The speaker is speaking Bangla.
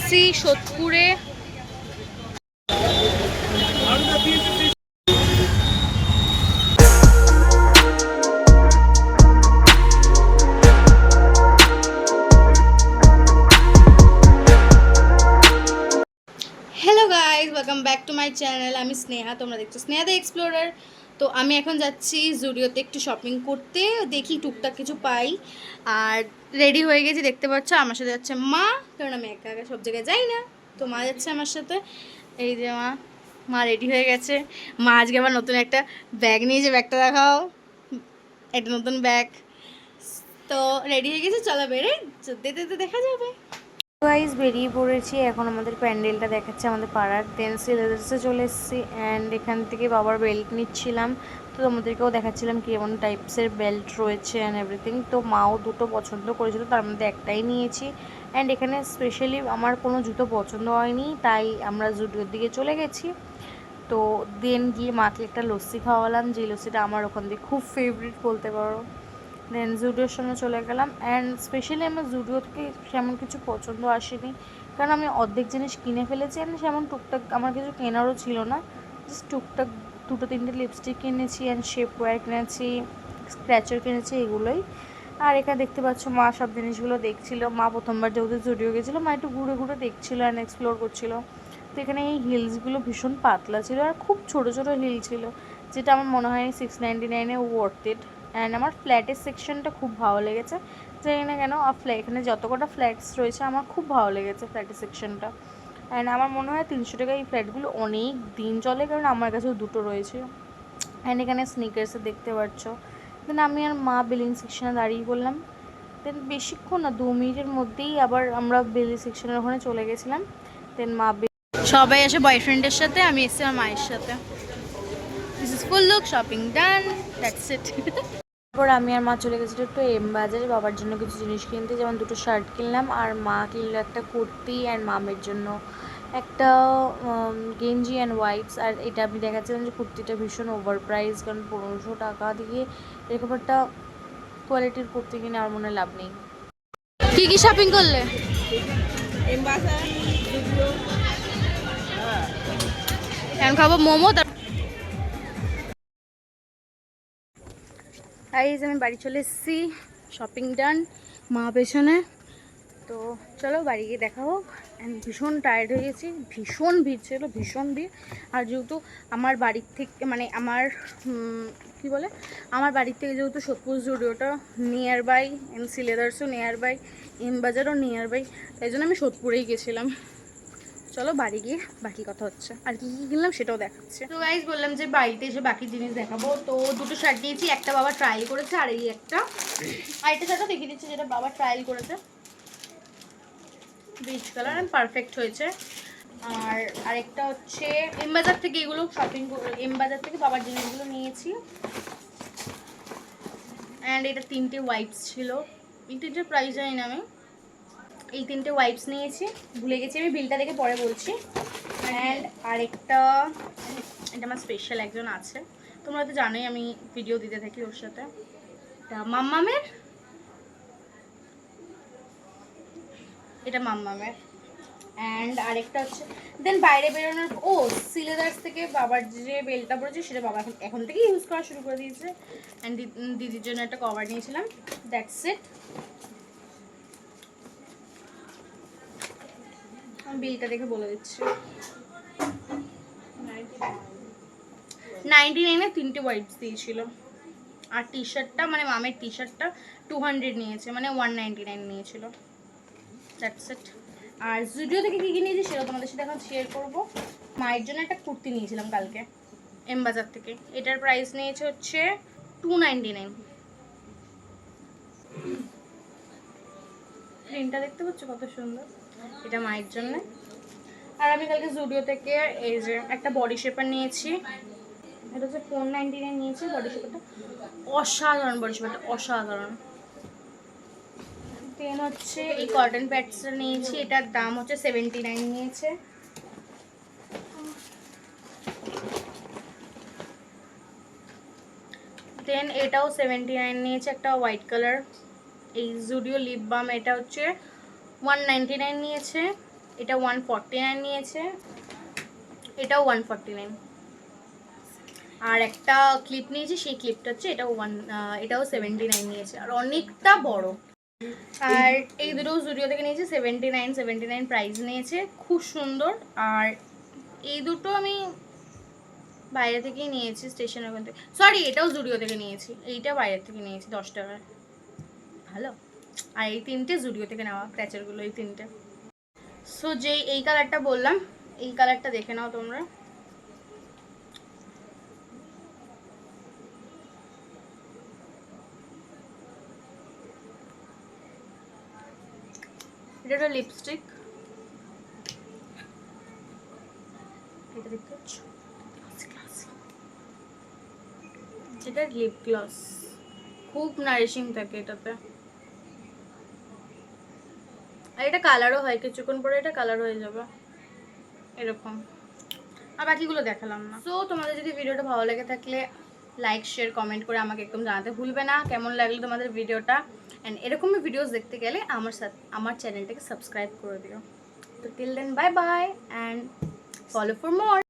এসছি সোদপুরে। Hello guys, welcome back to my channel. আমি স্নেহা, তোমরা দেখছো স্নেহা দ্য এক্সপ্লোরার। তো আমি এখন যাচ্ছি জুডিওতে একটু শপিং করতে, দেখি টুকটাক কিছু পাই। আর রেডি হয়ে গেছি, দেখতে পাচ্ছ। আমার সাথে যাচ্ছে মা, কারণ আমি একা একা সব জায়গায় যাই না, তো মা যাচ্ছে আমার সাথে। এই যে মা রেডি হয়ে গেছে। মা আজকে আবার নতুন একটা ব্যাগ নিয়েছে, ব্যাগটা দেখাও, একটা নতুন ব্যাগ। তো রেডি হয়ে গেছে, চলো বেরে যেতে দেখা যাবে। গাইজ বেরিয়ে পড়েছি, এখন আমাদের প্যান্ডেলটা দেখাচ্ছে আমাদের পাড়ার। দেন সিলেবাসে চলে এসেছি অ্যান্ড এখান থেকে বাবার বেল্ট নিচ্ছিলাম। তো তোমাদেরকেও দেখাচ্ছিলাম কি এমন টাইপসের বেল্ট রয়েছে অ্যান্ড এভরিথিং। তো মাও দুটো পছন্দ করেছিল, তার মধ্যে একটাই নিয়েছি। অ্যান্ড এখানে স্পেশালি আমার কোনো জুতো পছন্দ হয়নি, তাই আমরা জুডিওর দিকে চলে গেছি। তো দেন গিয়ে মাকে একটা লস্যি খাওয়ালাম, যে লস্যিটা আমার ওখান থেকে খুব ফেভারিট বলতে পারো। দেন জুডিওর সামনে চলে গেলাম অ্যান্ড স্পেশালি আমার জুডিও থেকে সেমন কিছু পছন্দ আসেনি, কারণ আমি অর্ধেক জিনিস কিনে ফেলেছি অ্যান্ড সেমন টুকটাক আমার কিছু কেনারও ছিল না। জাস্ট টুকটাক দুটো তিনটে লিপস্টিক কিনেছি অ্যান্ড শেপওয়্যার কিনেছি, স্ক্র্যাচার কিনেছি, এগুলোই। আর এখানে দেখতে পাচ্ছ মা সব জিনিসগুলো দেখছিল। মা প্রথমবার যেহেতু জুডিও গেছিলো, মা একটু ঘুরে ঘুরে দেখছিলো অ্যান্ড এক্সপ্লোর করছিলো। তো এখানে এই হিলসগুলো ভীষণ পাতলা ছিল আর খুব ছোটো ছোটো হিল ছিল, যেটা আমার মনে হয় 699-এ ওয়ার্থ ইট। অ্যান্ড আমার ফ্ল্যাটের সেকশনটা খুব ভালো লেগেছে, জানি না কেন। এখানে যত কটা ফ্ল্যাটস রয়েছে আমার খুব ভালো লেগেছে ফ্ল্যাটের সেকশনটা। অ্যান্ড আমার মনে হয় 300 টাকায় এই ফ্ল্যাটগুলো অনেক দিন চলে, কারণ আমার কাছেও দুটো রয়েছে। অ্যান্ড এখানে স্নিকার্সে দেখতে পাচ্ছ। দেন আমি আর মা বিলিং সেকশনে দাঁড়িয়ে পড়লাম। দেন বেশিক্ষণ না, 2 মিনিটের মধ্যেই আবার আমরা বিলিং সেকশনের ওখানে চলে গেছিলাম। দেন মা সবাই আসে বয়ফ্রেন্ডের সাথে, আমি এসেছি আমার মায়ের সাথে। This is full look shopping done, that's it. তারপর আমি আর মা চলে গেছিলো একটু এম বাজারে বাবার জন্য কিছু জিনিস কিনতে, যেমন দুটো শার্ট কিনলাম, আর মা কিনলো একটা কুর্তি, অ্যান্ড মামের জন্য একটা গেঞ্জি অ্যান্ড ওয়াইপস। আর এটা আমি দেখাচ্ছিলাম যে কুর্তিটা ভীষণ ওভার প্রাইস, কারণ 1500 টাকা দিয়ে এরকম একটা কোয়ালিটির কুর্তি কিনে আমার মনে লাভ নেই। কি কি শপিং করলে? এখন খাবো মোমো। গাইজ আমি বাড়ি চলে এসেছি, শপিং ডান, মা পেছনে। তো চলো বাড়ি গিয়ে দেখা হোক। ভীষণ টায়ার্ড হয়ে গেছি, ভীষণ ভিড় ছিল, ভীষণ ভিড়। আর যেহেতু আমার বাড়ির থেকে মানে আমার কী বলে আমার বাড়ির থেকে যেহেতু সোদপুর জুডিওটা নিয়ার বাই, এমসি লেদার্সও নিয়ার বাই, এম বাজারও নিয়ার বাই, তাই জন্য আমি সোদপুরেই গেছিলাম। চলো বাড়ি গিয়ে বাকি কথা হচ্ছে, আর কি কী কিনলাম সেটাও দেখাচ্ছে। তো গাইজ বললাম যে বাড়িতে এসে বাকি জিনিস দেখাবো। তো দুটো শার্ট নিয়েছি, একটা বাবা ট্রায়াল করেছে, আর এই একটা আরেকটা শার্টও দেখিয়ে দিচ্ছে যেটা বাবা ট্রায়াল করেছে। বিচ কালার অ্যান্ড পারফেক্ট হয়েছে। আর আরেকটা হচ্ছে এম বাজার থেকে, এগুলো শপিং এম বাজার থেকে বাবার জিনিসগুলো নিয়েছি। অ্যান্ড এটা 3টে ওয়াইপস ছিল, এই 3টের প্রাইস জানি না আমি। এই 3টে ওয়াইপস নিয়েছি, ভুলে গেছি আমি, বিলটা দেখে পরে বলছি। অ্যান্ড আরেকটা, এটা আমার স্পেশাল একজন আছে, তোমরা তো জানোই আমি ভিডিও দিতে থাকি ওর সাথে। এটা মাম্মামের, এটা মাম্মামের। অ্যান্ড আরেকটা হচ্ছে দেন বাইরে বেরোনোর সিলেদার্স থেকে বাবার যে বেলটা পড়েছে সেটা বাবা এখন থেকে ইউজ করা শুরু করে দিয়েছে। অ্যান্ড দিদির জন্য একটা কভার নিয়েছিলাম, দ্যাটস ইট। আমি বিলটা দেখে বলে দিচ্ছি, 99-এ 3টে ওয়াইপস দিয়েছিল। আর টি শার্টটা মানে মামের টি শার্টটা 200 নিয়েছে, মানে 199 নিয়েছিল, দ্যাটস ইট। আর জুডিও থেকে কী কী নিয়েছি সেটা তোমাদের সাথে এখন শেয়ার করবো। মায়ের জন্য একটা কুর্তি নিয়েছিলাম কালকে এম বাজার থেকে, এটার প্রাইস নিয়েছে হচ্ছে 299। প্রিন্টটা দেখতে পাচ্ছ কত সুন্দর, এটা মায়ের জন্য। আর আমি কালকে জুডিও থেকে এই যে একটা বডি শেপার নিয়েছি, এটা হচ্ছে 499 নিয়েছি বডি শেপারটা, অসাধারণ বডি শেপারটা, অসাধারণ। দেন হচ্ছে এই কটন প্যাডসটা নিয়েছি, এটার দাম হচ্ছে 79 নিয়েছে। দেন এটাও 79 নিয়েছে, একটা হোয়াইট কালার। এই জুডিও লিপ বাম, এটা হচ্ছে 199 নিয়েছে। এটা 149 নিয়েছে, এটাও 149। আর একটা ক্লিপ নিয়েছি, সেই ক্লিপটা হচ্ছে এটাও 79 নিয়েছে, আর অনেকটা বড়। আর এই দুটো জুডিও থেকে নিয়েছি, 79 প্রাইস নিয়েছে, খুব সুন্দর। আর এই দুটো আমি বাইরে থেকেই নিয়েছি, স্টেশনের ওখান থেকে, সরি এটাও জুডিও থেকে নিয়েছি, এইটা বাইরে থেকে নিয়েছি 10 টাকায়, ভালো। আর এই তিনটে জুডিও থেকে নেওয়া ক্র্যাচারগুলো, এই তিনটে। সো যেই এই কালারটা বললাম, এই কালারটা দেখে নাও তোমরা। এটা একটা লিপস্টিক, এটা দেখতে পাচ্ছ, এটা লিপ গ্লস, খুব নারিশিং থাকে এটাতে। আর এটা কালারও হয়, কিছুক্ষণ পরে এটা কালার হয়ে যাবে এরকম। আর বাকিগুলো দেখালাম না। সো তোমাদের যদি ভিডিওটা ভালো লেগে থাকলে লাইক শেয়ার কমেন্ট করে আমাকে একদম জানাতে ভুলবে না কেমন লাগলো তোমাদের ভিডিওটা। অ্যান্ড এরকমই ভিডিওস দেখতে গেলে আমার চ্যানেলটাকে সাবস্ক্রাইব করে দিও। তো till then bye bye and follow for more.